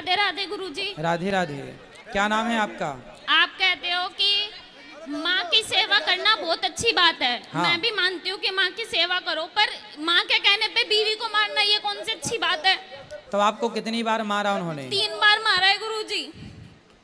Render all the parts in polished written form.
राधे राधे गुरुजी। राधे राधे। क्या नाम है आपका? आप कहते हो कि माँ की सेवा करना बहुत अच्छी बात है। हाँ। मैं भी मानती हूँ कि माँ की सेवा करो, पर माँ के कहने पे बीवी को मारना ये कौन सी अच्छी बात है? तो आपको कितनी बार मारा उन्होंने? 3 बार मारा है गुरुजी।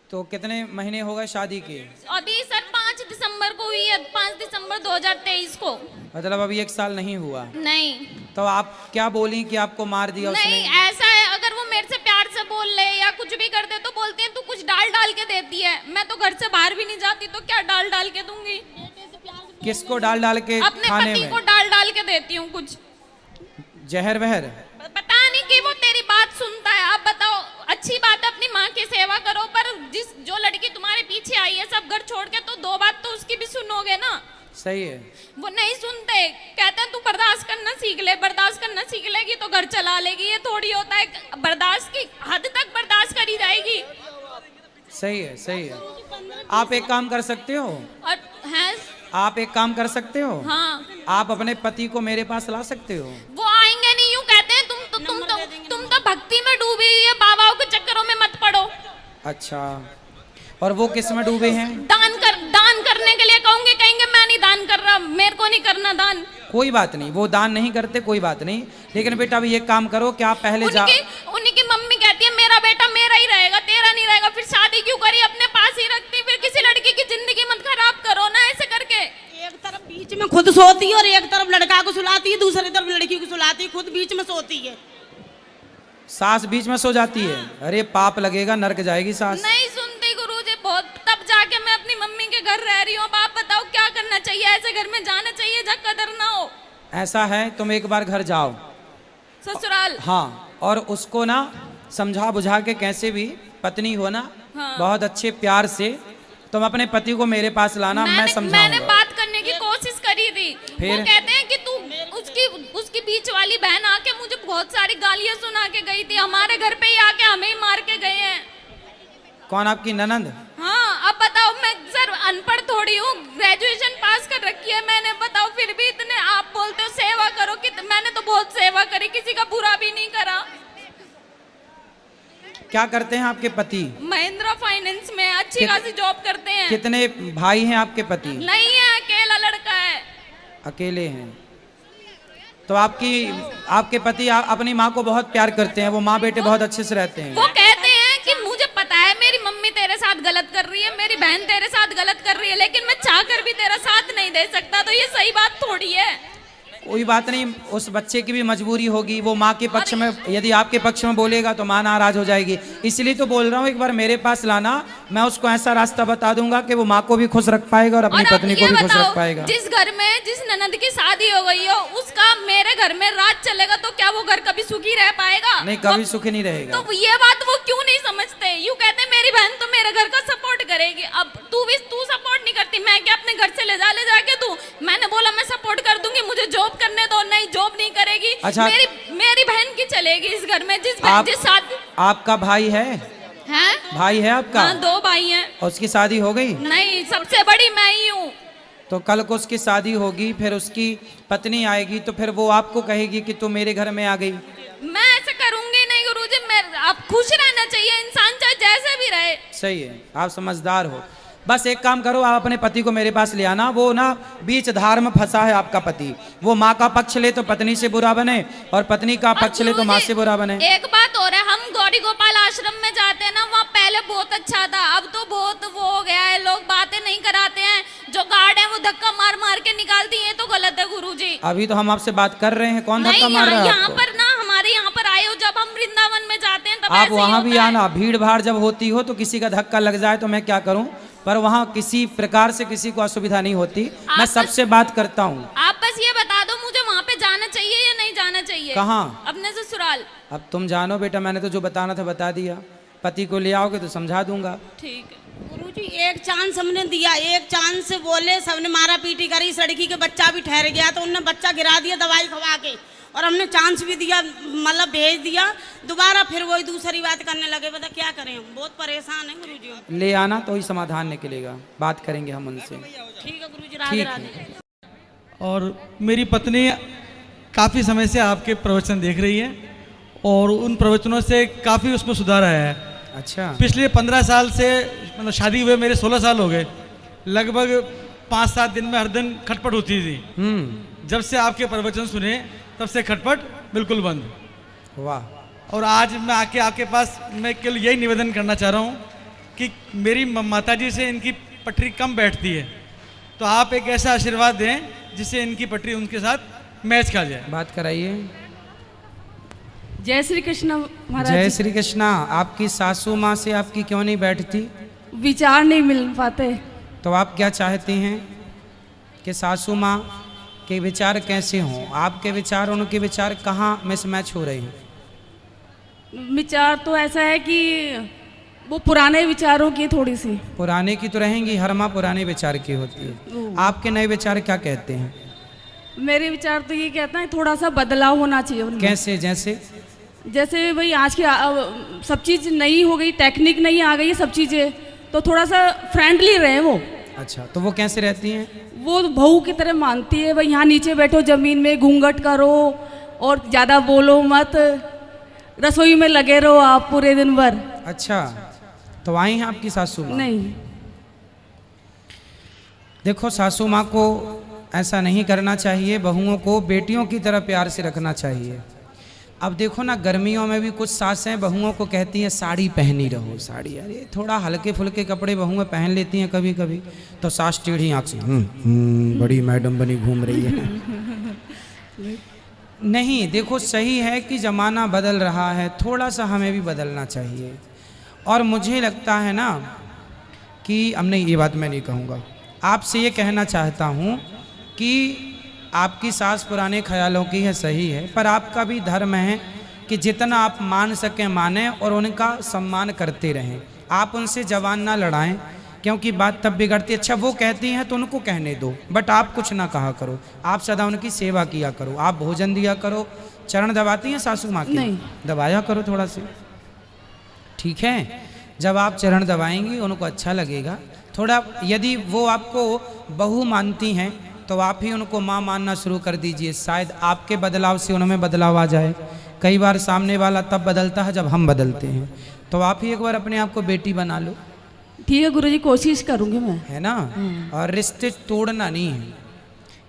तो कितने महीने हो गए शादी के? अभी सर 5 दिसंबर को हुई है, 5 दिसंबर 2023 को। मतलब अभी 1 साल नहीं हुआ? नहीं। तो आप क्या बोली कि आपको मार दिया उसने? नहीं, ऐसा है, अगर वो मेरे से प्यार से बोल ले या कुछ भी कर दे तो बोलते हैं तू कुछ डाल डाल के देती है। मैं तो घर से बाहर भी नहीं जाती, तो क्या डाल डाल के दूंगी? किसको डाल डाल के? अपने खाने पति में को डाल डाल के देती हूँ कुछ। जहर वहर? पता नहीं कि वो तेरी बात सुनता है। आप बताओ, अच्छी बात है अपनी माँ की सेवा करो, पर जो लड़की तुम्हारे पीछे आई है सब घर छोड़ के, तो 2 बात तो उसकी भी सुनोगे ना। सही है। वो नहीं सुनते, कहते हैं तू बर्दाश्त करना सीख ले, बर्दाश्त करना सीख लेगी तो घर चला लेगी। ये थोड़ी होता है, बर्दाश्त की हद तक बर्दाश्त करी जाएगी। सही है, सही है। आप एक काम कर सकते हो? और हैं? आप एक काम कर सकते हो? हाँ। आप अपने पति को मेरे पास ला सकते हो? वो आएंगे नहीं, यूं कहते हैं तुम तो भक्ति में डूबी हुई है, बाबाओं के चक्करों में मत पड़ो। अच्छा, और वो किस में डूबे हैं? दान करने के लिए कहूंगी, कहेंगे मैं नहीं दान कर रहा, मेरे को नहीं करना दान। कोई बात नहीं, वो दान नहीं करते, कोई बात नहीं। लेकिन बेटा अभी एक काम करो कि आप पहले उनकी मम्मी कहती है मेरा बेटा मेरा ही रहेगा, तेरा नहीं रहेगा। फिर शादी क्यों करी, अपने पास ही रखती। फिर किसी लड़की की जिंदगी मत खराब करो ना ऐसे करके। एक तरफ बीच में खुद सोती है और एक तरफ लड़का को सुलाती है, दूसरी तरफ लड़की को सुलाती है, खुद बीच में सोती है। सास बीच में सो जाती है? अरे पाप लगेगा, नरक जाएगी सास। नहीं सुनती गुरुजी, बहुत तब जाके मैं अपनी मम्मी के घर रह रही हूँ। अब आप बताओ क्या करना चाहिए? ऐसे घर में जाना चाहिए जहाँ कदर ना हो। ऐसा है, तुम एक बार घर जाओ ससुराल। हाँ, और उसको ना समझा बुझा के, कैसे भी पत्नी हो ना, हाँ। बहुत अच्छे प्यार से तुम अपने पति को मेरे पास लाना, मैं मैंने समझाऊंगा। बात करने की कोशिश करी थी। फिर? वो कहते हैं कि तू उसकी बीच वाली बहन आके मुझे बहुत सारी गालियां सुना के गई थी, हमारे घर पे ही आके हमें ही मार के गए हैं। कौन, आपकी ननंद? हाँ। अब बताओ, मैं सर अनपढ़ थोड़ी हूँ, ग्रेजुएशन पास कर रखी है मैंने। बताओ, फिर भी इतने आप बोलते हो सेवा करो, कि मैंने तो बहुत सेवा करी, किसी का बुरा भी नहीं करा। क्या करते हैं आपके पति? महिंद्रा फाइनेंस में अच्छी खासी जॉब करते हैं। कितने भाई हैं आपके पति? नहीं है, अकेला लड़का है। अकेले हैं? तो आपके पति अपनी माँ को बहुत प्यार करते हैं, वो माँ बेटे बहुत अच्छे से रहते हैं। वो कहते हैं कि मुझे पता है मेरी मम्मी तेरे साथ गलत कर रही है, मेरी बहन तेरे साथ गलत कर रही है, लेकिन मैं चाहकर भी तेरा साथ नहीं दे सकता। तो ये सही बात थोड़ी है। कोई बात नहीं, उस बच्चे की भी मजबूरी होगी। वो माँ के पक्ष में, यदि आपके पक्ष में बोलेगा तो माँ नाराज हो जाएगी। इसलिए तो बोल रहा हूँ, एक बार मेरे पास लाना, मैं उसको ऐसा रास्ता बता दूंगा कि वो माँ को भी खुश रख पाएगा और अपनी पत्नी को भी खुश रख पाएगा। जिस घर में जिस ननद की शादी हो गई हो, उसका मेरे घर में राज चलेगा, तो क्या वो घर कभी सुखी रह पाएगा? नहीं, कभी सुखी नहीं रहेगा। तो ये बात वो क्यों नहीं समझते? यूं कहते मेरी बहन तो मेरे घर का सपोर्ट करेगी। अब तू सपोर्ट नहीं करती, मैं क्या अपने घर से ले जाके दूं? मैंने बोला मैं सपोर्ट कर दूंगी, मुझे जॉब करने दो। नहीं, जॉब नहीं करेगी। अच्छा, मेरी बहन की चलेगी इस घर में। जिस साथ आपका भाई है? भाई है आपका? हाँ, 2 भाई हैं। और उसकी शादी हो गई? नहीं, सबसे बड़ी मैं ही हूँ। तो कल को उसकी शादी होगी, फिर उसकी पत्नी आएगी, तो फिर वो आपको कहेगी कि तू मेरे घर में आ गई। मैं ऐसा करूंगी नहीं गुरुजी। आप खुश रहना चाहिए, इंसान चाहे जैसे भी रहे। सही है, आप समझदार हो। बस एक काम करो, आप अपने पति को मेरे पास ले आना। वो ना बीच धार में फंसा है आपका पति। वो माँ का पक्ष ले तो पत्नी से बुरा बने, और पत्नी का पक्ष ले तो माँ से बुरा बने। एक बात और है, हम गौरी गोपाल आश्रम में जाते हैं ना, वहाँ पहले बहुत अच्छा था, अब तो बहुत वो हो गया है। लोग बातें नहीं कराते हैं, जो गार्ड है वो धक्का मार मार के निकालती है, तो गलत है गुरुजी। अभी तो हम आपसे बात कर रहे हैं, कौन धक्का मार रहा है? यहाँ पर ना, हमारे यहाँ पर आए हो जब हम वृंदावन में जाते हैं, तब आप वहाँ भी आना। भीड़ भाड़ जब होती हो तो किसी का धक्का लग जाए तो मैं क्या करूँ, पर वहाँ किसी प्रकार से किसी को असुविधा नहीं होती। मैं सबसे बात करता हूँ। आप बस ये बता दो मुझे वहाँ पे जाना चाहिए या नहीं जाना चाहिए? कहाँ? अपने ससुराल। अब तुम जानो बेटा, मैंने तो जो बताना था बता दिया। पति को ले आओगे तो समझा दूंगा। ठीक है गुरुजी, एक चांस हमने दिया, एक चांस से बोले, सबने मारा पीटी करी, इस लड़की के बच्चा भी ठहर गया, तो उनने बच्चा गिरा दिया दवाई खवा के, और हमने चांस भी दिया, मतलब भेज दिया। दोबारा फिर वही दूसरी बात करने लगे। बता क्या करें, हम बहुत परेशान हैं गुरुजी। ले आना तो ही समाधान निकलेगा, बात करेंगे हम उनसे। ठीक है गुरुजी, राधे राधे। और मेरी पत्नी काफ़ी समय से आपके प्रवचन देख रही है और उन प्रवचनों से काफ़ी उसमें सुधार आया है। अच्छा। पिछले 15 साल से मतलब शादी हुए मेरे 16 साल हो गए, लगभग 5-7 दिन में हर दिन खटपट होती थी। जब से आपके प्रवचन सुने तब से खटपट बिल्कुल बंद। वाह। और आज मैं आके आपके पास मैं केवल यही निवेदन करना चाह रहा हूँ कि मेरी माता जी से इनकी पटरी कम बैठती है, तो आप एक ऐसा आशीर्वाद दें जिससे इनकी पटरी उनके साथ मैच खा जाए। बात कराइए। जय श्री कृष्ण महाराज जय जी। श्री कृष्णा। आपकी सासू माँ से आपकी क्यों नहीं बैठती? विचार नहीं मिल पाते। तो आप क्या चाहती हैं कि सासू माँ के विचार कैसे हों? आपके विचार उनके विचार कहाँ मिसमैच हो रहे हैं? विचार तो ऐसा है कि वो पुराने विचारों की थोड़ी सी। पुराने की तो रहेंगी, हर माँ पुराने विचार की होती है। आपके नए विचार क्या कहते हैं? मेरे विचार तो ये कहता है थोड़ा सा बदलाव होना चाहिए उनमें। कैसे? जैसे जैसे भाई आज की सब चीज़ नई हो गई, टेक्निक नई आ गई है, सब चीज़ें तो थोड़ा सा फ्रेंडली रहे वो। अच्छा, तो वो कैसे रहती हैं? वो बहू की तरह मानती है, भाई यहाँ नीचे बैठो ज़मीन में, घूंघट करो और ज़्यादा बोलो मत, रसोई में लगे रहो आप पूरे दिन भर। अच्छा, तो आई हैं आपकी सासू माँ? नहीं। देखो, सासू माँ को ऐसा नहीं करना चाहिए, बहुओं को बेटियों की तरह प्यार से रखना चाहिए। अब देखो ना, गर्मियों में भी कुछ सासें बहुओं को कहती हैं साड़ी पहनी रहो, साड़ी। अरे थोड़ा हल्के फुल्के कपड़े बहुएं पहन लेती हैं कभी कभी, तो सास टेढ़ी आँख से बड़ी मैडम बनी घूम रही है। नहीं, देखो सही है कि ज़माना बदल रहा है, थोड़ा सा हमें भी बदलना चाहिए। और मुझे लगता है ना कि अब नहीं, ये बात मैं नहीं कहूँगा, आपसे ये कहना चाहता हूँ कि आपकी सास पुराने ख्यालों की है, सही है, पर आपका भी धर्म है कि जितना आप मान सकें मानें और उनका सम्मान करते रहें। आप उनसे जवान ना लड़ाएं, क्योंकि बात तब बिगड़ती है। अच्छा, वो कहती हैं तो उनको कहने दो, बट आप कुछ ना कहा करो, आप सदा उनकी सेवा किया करो, आप भोजन दिया करो। चरण दबाती हैं सासू माँ के? नहीं। दबाया करो थोड़ा से, ठीक है? जब आप चरण दबाएंगी उनको अच्छा लगेगा थोड़ा। यदि वो आपको बहू मानती हैं तो आप ही उनको माँ मानना शुरू कर दीजिए, शायद आपके बदलाव से उनमें बदलाव आ जाए। कई बार सामने वाला तब बदलता है जब हम बदलते हैं, तो आप ही एक बार अपने आप को बेटी बना लो। ठीक है गुरुजी, कोशिश करूँगी मैं। है ना? और रिश्ते तोड़ना नहीं है,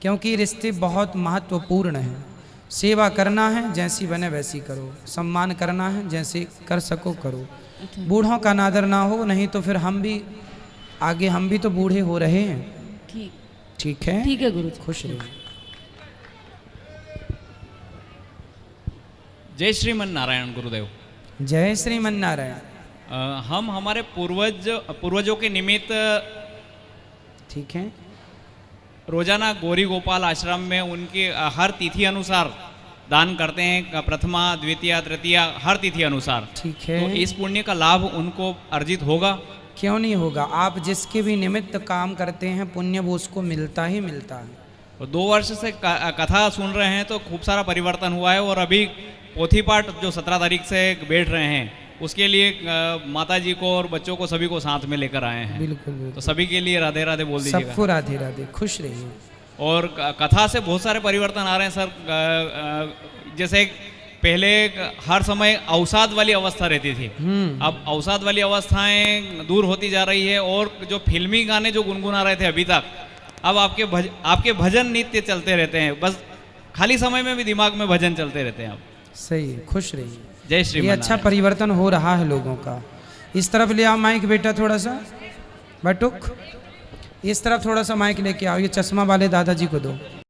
क्योंकि रिश्ते बहुत महत्वपूर्ण हैं। सेवा करना है, जैसी बने वैसी करो। सम्मान करना है, जैसे कर सको करो। बूढ़ों का नादर ना हो, नहीं तो फिर हम भी आगे, हम भी तो बूढ़े हो रहे हैं। ठीक ठीक है? ठीक है गुरुजी। खुश रहिए। जय श्रीमन नारायण गुरुदेव। जय श्रीमन नारायण। हम हमारे पूर्वजों के निमित्त ठीक है। रोजाना गौरी गोपाल आश्रम में उनके हर तिथि अनुसार दान करते हैं, प्रथमा द्वितीया तृतीया हर तिथि अनुसार। ठीक है। तो इस पुण्य का लाभ उनको अर्जित होगा? क्यों नहीं होगा? आप जिसके भी निमित्त काम करते हैं पुण्य वो उसको मिलता ही मिलता है। तो 2 वर्ष से कथा सुन रहे हैं तो खूब सारा परिवर्तन हुआ है, और अभी पोथी पाठ जो 17 तारीख से बैठ रहे हैं उसके लिए माता जी को और बच्चों को सभी को साथ में लेकर आए हैं। बिल्कुल बिल्कुल। तो सभी के लिए राधे राधे बोल दीजिएगा। सबको राधे राधे, खुश रहिए। और कथा से बहुत सारे परिवर्तन आ रहे हैं सर। जैसे पहले हर समय अवसाद वाली अवस्था रहती थी, अब अवसाद वाली अवस्थाएं दूर होती जा रही है, और जो फिल्मी गाने जो गुनगुना रहे थे अभी तक, अब आपके भजन नित्य चलते रहते हैं। बस खाली समय में भी दिमाग में भजन चलते रहते हैं। अब सही है, खुश रहिए। जय श्री ये अच्छा परिवर्तन हो रहा है लोगों का। इस तरफ ले आओ माइक बेटा, थोड़ा सा बटुक, इस तरफ थोड़ा सा माइक लेके आओ। ये चश्मा वाले दादाजी को दो।